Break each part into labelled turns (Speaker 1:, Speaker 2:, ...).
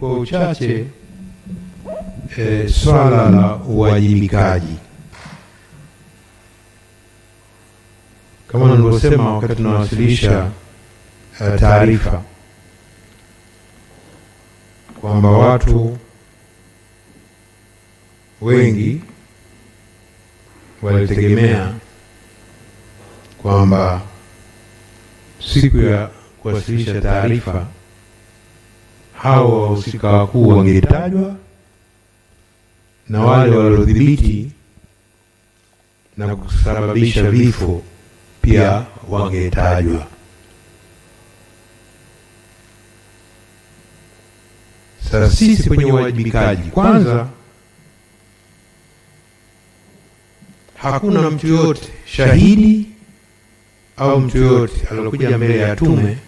Speaker 1: Kwa uchache swala la uwajibikaji, kama nilivyosema wakati tunawasilisha taarifa kwamba watu wengi walitegemea kwamba siku ya kuwasilisha taarifa hao wahusika wakuu wangetajwa na wale waliodhibiti na kusababisha vifo pia wangetajwa. Sasa sisi kwenye uwajibikaji, kwanza hakuna mtu yote shahidi au mtu yote aliyokuja mbele ya tume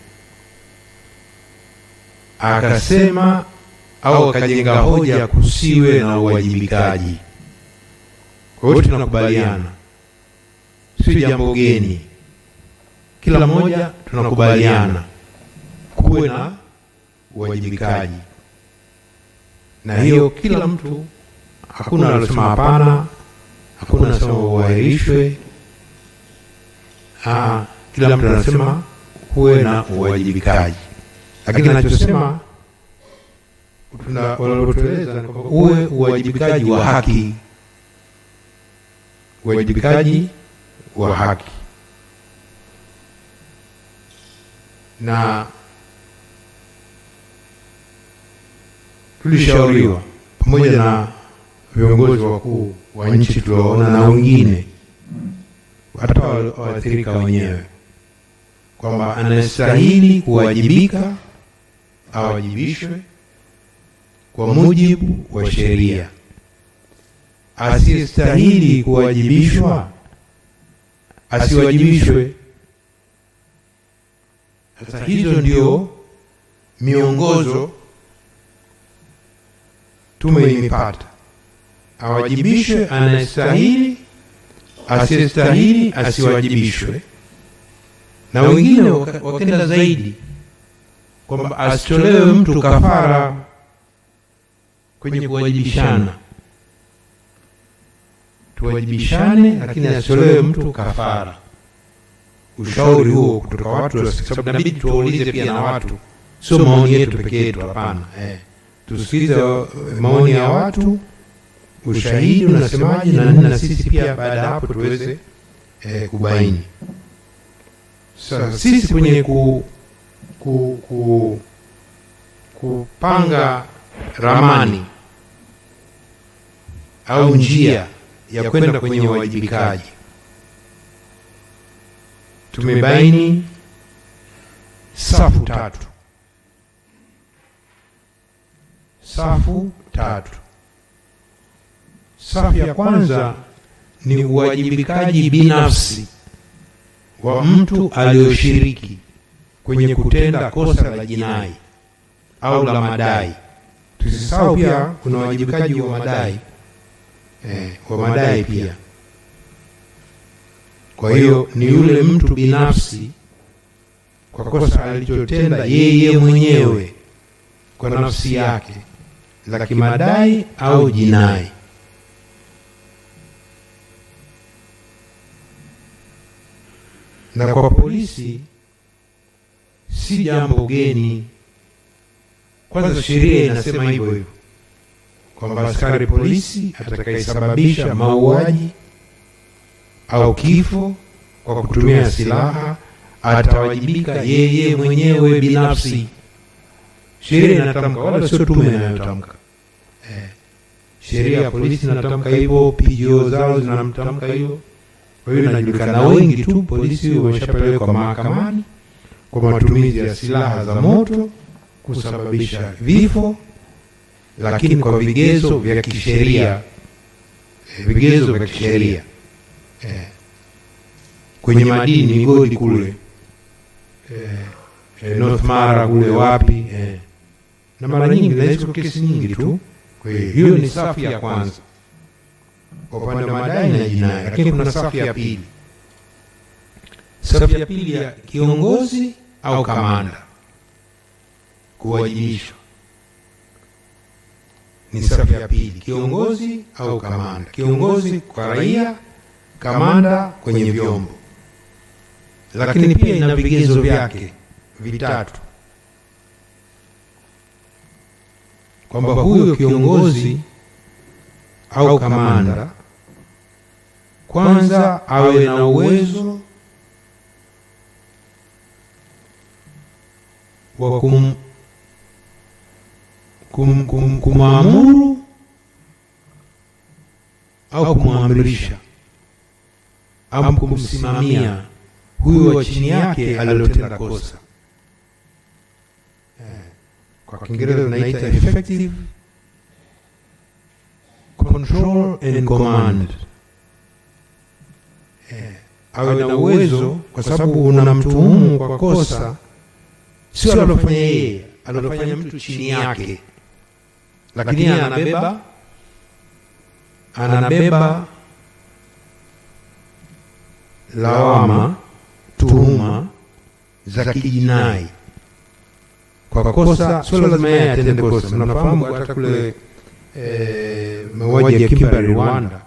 Speaker 1: akasema au akajenga hoja kusiwe na uwajibikaji. Kwa hiyo tunakubaliana, si jambo geni, kila mmoja tunakubaliana kuwe na uwajibikaji, na hiyo kila mtu, hakuna anasema hapana, hakuna anasema uahirishwe. Kila mtu anasema kuwe na uwajibikaji, lakini anachosema wanapotueleza ni kwamba uwe uwajibikaji wa haki, uwajibikaji wa haki. Na tulishauriwa pamoja na viongozi wakuu wa nchi tulioona na wengine hata waathirika wenyewe kwamba anastahili kuwajibika awajibishwe kwa mujibu wa sheria, asiyestahili kuwajibishwa asiwajibishwe. Sasa hizo ndio miongozo tume imepata: awajibishwe anastahili, asiyestahili asiwajibishwe. Na wengine wakenda zaidi kwamba asitolewe mtu kafara kwenye kuwajibishana, tuwajibishane lakini asitolewe mtu kafara. Ushauri huo kutoka watu, sababu inabidi tuwaulize pia na watu, sio maoni yetu pekee yetu, hapana. Tusikize maoni ya watu, ushahidi unasemaje, na sisi pia baada ya hapo tuweze kubaini. Sasa sisi kwenye kupanga ramani au njia ya kwenda kwenye uwajibikaji, tumebaini safu tatu. Safu ya kwanza ni uwajibikaji binafsi wa mtu aliyoshiriki kwenye kutenda kosa la jinai au la madai. Tusisahau pia kuna uwajibikaji wa madai, pia. Kwa hiyo ni yule mtu binafsi kwa kosa alichotenda yeye mwenyewe kwa nafsi yake, la kimadai au jinai. Na kwa polisi si jambo geni. Kwanza sheria inasema hivyo kwamba askari polisi atakayesababisha mauaji au kifo kwa kutumia silaha atawajibika yeye mwenyewe binafsi. Sheria inatamka, wala sio tume inayotamka. Sheria ya polisi inatamka hivyo, PGO zao zinamtamka hivyo. Kwa hiyo inajulikana, wengi tu polisi wameshapelekwa mahakamani kwa matumizi ya silaha za moto kusababisha vifo, lakini kwa vigezo vya kisheria, kwenye madini, migodi kule, North Mara kule wapi, na mara nyingi na hizo kesi nyingi tu. Kwa hiyo ni safu ya kwanza kwa upande wa madai na jinai. Lakini kuna safu ya pili. Safu ya pili ya kiongozi au kamanda kuwajibishwa. ni safu ya pili, kiongozi au kamanda. Kiongozi kwa raia, kamanda kwenye vyombo. Lakini pia ina vigezo vyake vitatu, kwamba huyo kiongozi au kamanda kwanza awe na uwezo wa kumamuru au kumwamrisha au kumsimamia huyo wa chini yake aliyotenda kosa. Kwa Kiingereza tunaita effective control and command. Awe na uwezo, kwa sababu unamtuhumu kwa kosa sio alofanya yeye, alofanya mtu chini yake, lakini anabeba lawama, tuhuma za kijinai kwa kosa. Sio lazima yeye atende kosa. Mnafahamu hata kule mauaji ya Kimberley Rwanda,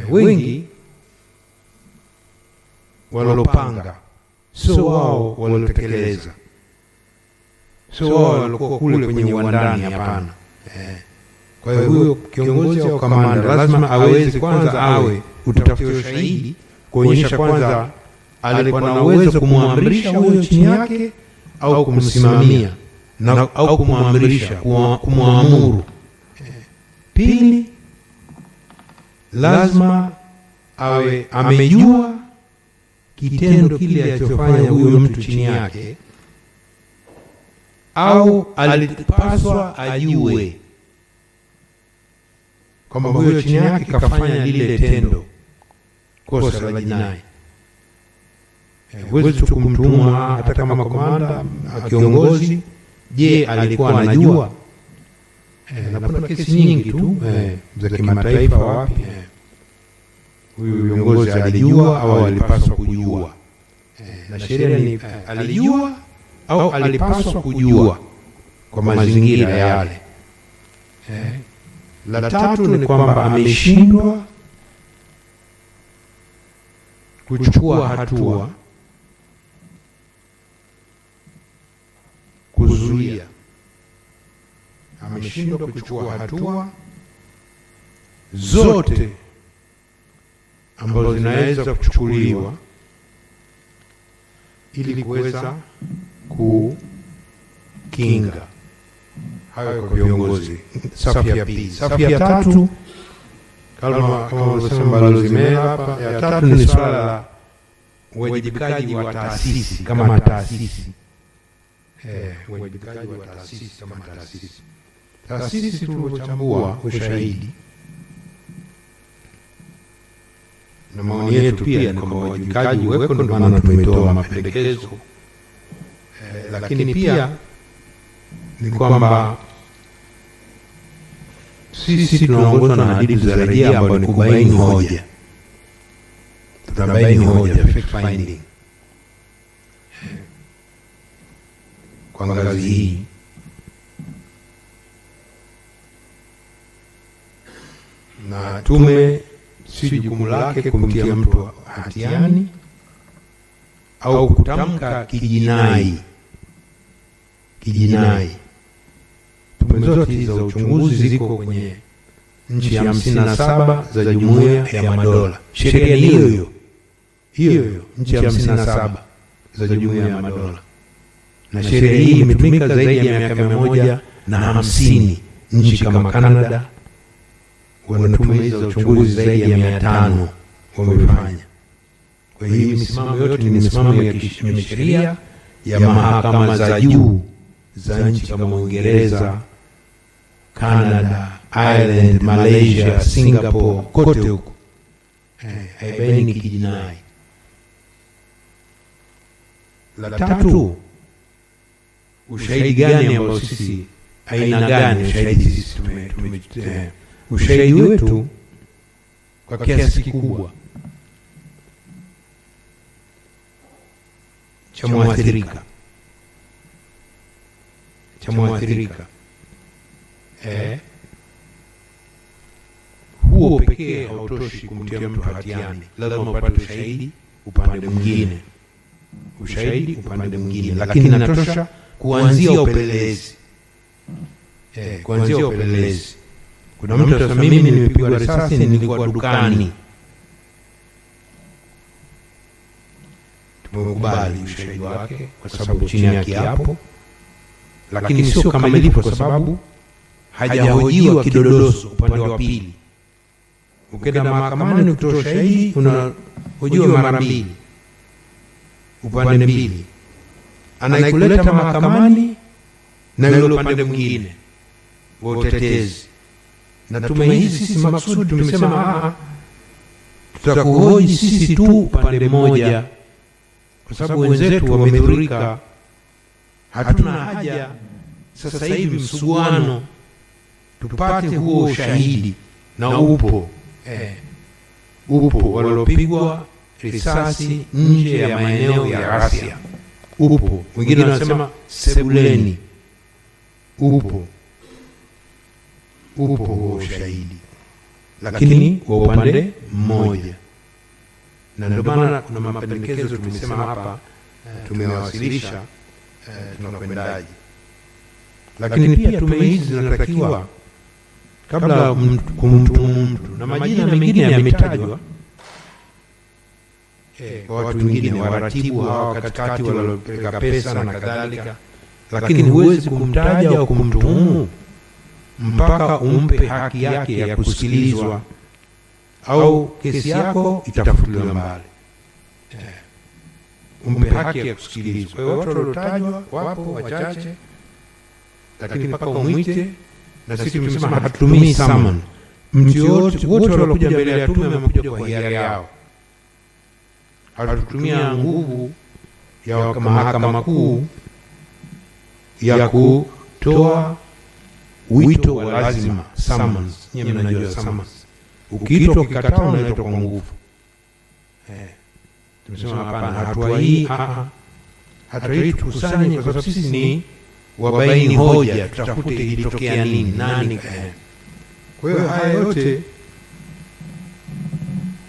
Speaker 1: wengi walopanga sio wao walotekeleza, sio wao walikuwa kule kwenye uandani, hapana. Kwa hiyo huyo kiongozi au kamanda lazima aweze kwanza awe utafutie ushahidi kuonyesha kwanza alikuwa na uwezo kumwamrisha huyo chini yake au kumsimamia au kumwamrisha, kumwamuru. Pili, lazima awe amejua kitendo kile alichofanya huyo mtu chini yake, au alipaswa ajue kwamba huyo chini yake kafanya lile tendo, kosa la jinai. Huwezi tu kumtuma hata kama komanda, kiongozi. Je, alikuwa anajua? Na kuna kesi nyingi tu za kimataifa wapi huyu viongozi alijua au alipaswa kujua. Na sheria ni alijua au alipaswa kujua kwa mazingira yale. La tatu ni kwamba ameshindwa kuchukua hatua kuzuia. Ameshindwa kuchukua hatua zote ambazo zinaweza kuchukuliwa ili kuweza kukinga hayo kwa viongozi. Safu ya pili. Safu ya tatu, kama ulivyosema Balozi Mela hapa, ya tatu ni swala la uwajibikaji wa taasisi kama taasisi. Uwajibikaji wa taasisi kama taasisi. Taasisi tulichambua ushahidi na maoni yetu pia ni kwamba uwajibikaji uweko, ndio maana tumetoa mapendekezo. Lakini pia ni kwamba sisi tunaongozwa na hadidu za rejea ambayo ni kubaini hoja. Tutabaini hoja, fact finding, kwa ngazi hii. Na tume si jukumu lake kumtia mtu hatiani au kutamka kijinai. Tume zote za uchunguzi ziko kwenye nchi 57 za Jumuiya ya Madola. Sheria hiyo nchi 57 za Jumuiya ya Madola. Na sheria hii imetumika zaidi ya miaka 150. Nchi kama Canada wana tume za uchunguzi zaidi ya 500 wamefanya. Kwa hiyo misimamo yote ni misimamo ya kisheria ya mahakama za juu za nchi kama Uingereza, Canada, Ireland, Malaysia, Singapore, kote huko. Haibaini kijinai. La tatu, ushahidi gani ambao sisi, aina gani ushahidi sisi ushahidi wetu kwa kiasi kikubwa cha mwathirika huo pekee hautoshi kumtia mtu hatiani, lazima upate ushahidi upande mwingine, lakini inatosha kuanzia upelelezi. Kuanzia upelelezi. Kuna mtu anasema mimi nimepigwa risasi, nilikuwa dukani. Tumekubali ushahidi wake kwa sababu chini ya kiapo, lakini sio kamilifu kwa sababu hajahojiwa kidodoso upande wa pili. Ukienda mahakamani kutoa ushahidi unahojiwa mara mbili, upande mbili. Anayekuleta mahakamani na yule upande mwingine wa utetezi. Na tume hizi sisi maksudi tumesema tutakuhoji sisi tu upande mmoja, kwa sababu wenzetu wamedhurika. Hatuna haja sasa hivi msuguano, tupate huo ushahidi. Na upo walopigwa risasi nje ya maeneo ya ghasia. Upo mwingine anasema sebuleni. Upo huo ushahidi, lakini kwa upande mmoja. Na ndio maana kuna mapendekezo tumesema hapa, tumewasilisha tunakwendaje. Lakini pia tume hizi zinatakiwa kabla kumtumu mtu, na majina mengine yametajwa kwa watu wengine, waratibu hawa katikati walopeleka pesa na kadhalika, lakini huwezi kumtaja au kumtuhumu mpaka umpe haki yake ya kusikilizwa, au kesi yako itafutiliwa mbali. Umpe haki ya kusikilizwa. Kwa hiyo watu waliotajwa wapo wachache, lakini mpaka umwite. Na sisi tumesema hatutumii summon. Mtu yote, wote waliokuja mbele ya tume wamekuja kwa hiari yao. Hatutumia nguvu ya mahakama kuu ya kutoa wito wa lazima, summons. Nyinyi mnajua summons. Ukiitwa ukikataa unaitwa kwa nguvu. Tumesema hapana, hatua hii tukusanye, kwa sababu sisi ni wabaini hoja, tutafute ilitokea nini, nani. Kwa hiyo haya yote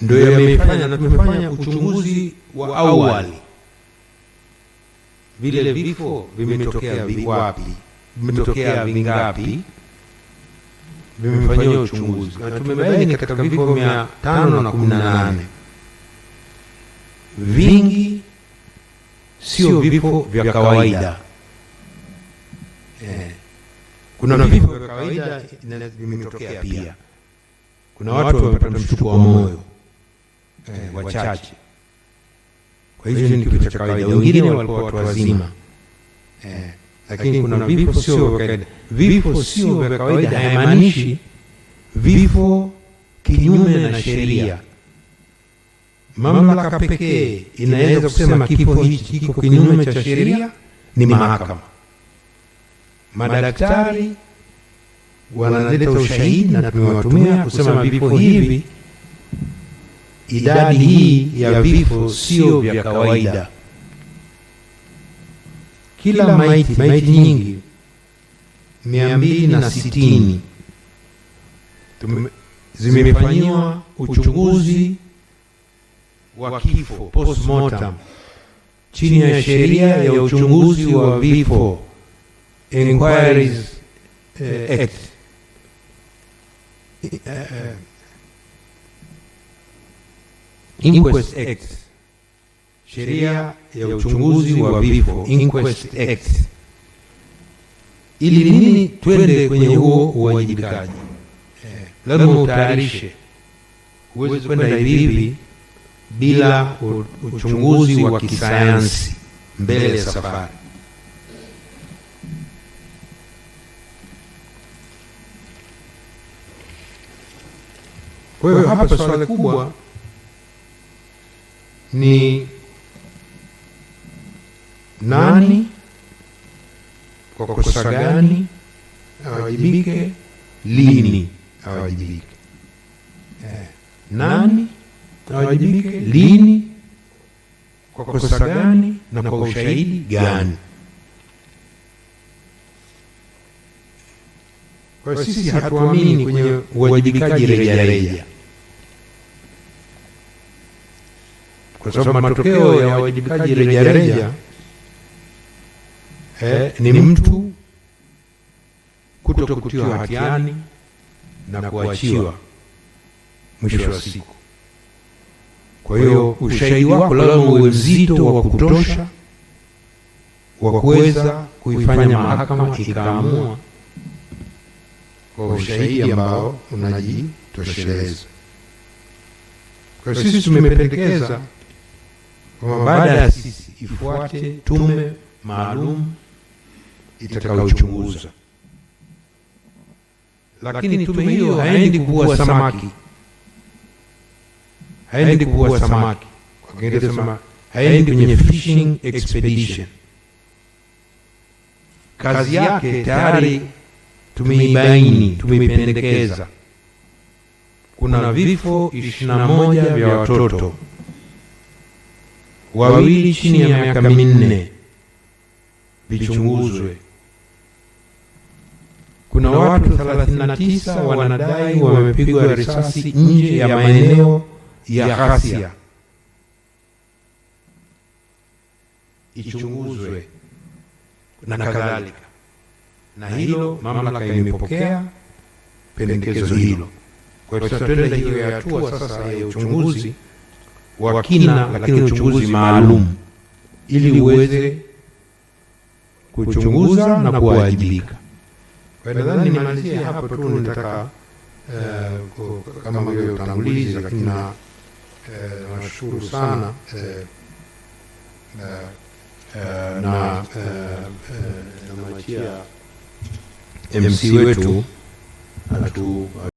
Speaker 1: ndio yamefanya, na tumefanya uchunguzi wa awali. Vile vifo vimetokea wapi, vimetokea vingapi, vimefanywa uchunguzi. Na tumebaini katika vifo 518 vingi sio vifo vya kawaida. Kuna vifo vya kawaida vimetokea pia. Kuna watu wamepata mshtuko wa moyo, wachache. Kwa hivyo ni kifo cha kawaida. Wengine walikuwa watu wazima. Lakini kuna vifo sio vya kawaida. Vifo sio vya kawaida haimaanishi vifo kinyume na sheria. Mamlaka pekee inaweza kusema kifo hichi kiko kinyume cha sheria ni mahakama. Madaktari wanaleta ushahidi na tumewatumia kusema vifo hivi, idadi hii ya vifo sio vya kawaida. Kila maiti nyingi 260 zimefanyiwa uchunguzi wa kifo, postmortem, chini ya sheria ya uchunguzi wa vifo, Inquiries Act. Inquest Act, sheria ya uchunguzi wa vifo, Inquest Act. Ili nini twende kwenye huo uwajibikaji? Lazima utayarishe. Huwezi kwenda hivi bila uchunguzi wa kisayansi mbele ya safari. Kwa hiyo hapa swali kubwa ni nani kwa kosa gani awajibike, lini awajibike. Nani awajibike, lini, kwa kosa gani na kwa ushahidi gani. Kwa hiyo sisi hatuamini kwenye uwajibikaji rejareja, kwa sababu matokeo ya uwajibikaji rejareja ni mtu kutokutiwa hatiani na kuachiwa mwisho wa siku. Kwa hiyo ushahidi wako lazima uwe mzito wa kutosha wa kuweza kuifanya mahakama ikaamua kwa ushahidi ambao unajitosheleza. Kwa hiyo sisi tumependekeza kwamba baada ya sisi ifuate tume maalum itakayochunguza. Lakini tume hiyo haendi kuvua samaki. Haendi kuvua samaki. Kwa Kiingereza sema haendi kwenye fishing expedition. Kazi yake tayari tumeibaini, tumeipendekeza. Kuna vifo 21 vya watoto, 2 chini ya miaka 4 vichunguzwe. Kuna watu 39 wanadai wamepigwa risasi nje ya maeneo ya ghasia, ichunguzwe na kadhalika. Na hilo mamlaka imepokea pendekezo hilo. Kwa hiyo tutaenda hiyo ya hatua sasa ya uchunguzi wa kina, lakini uchunguzi maalum, ili uweze kuchunguza na kuwajibika. Kwa hiyo nadhani nimalizie hapo tu. Nitaka kama vile utangulizi, lakini nashukuru sana na namwachia MC wetu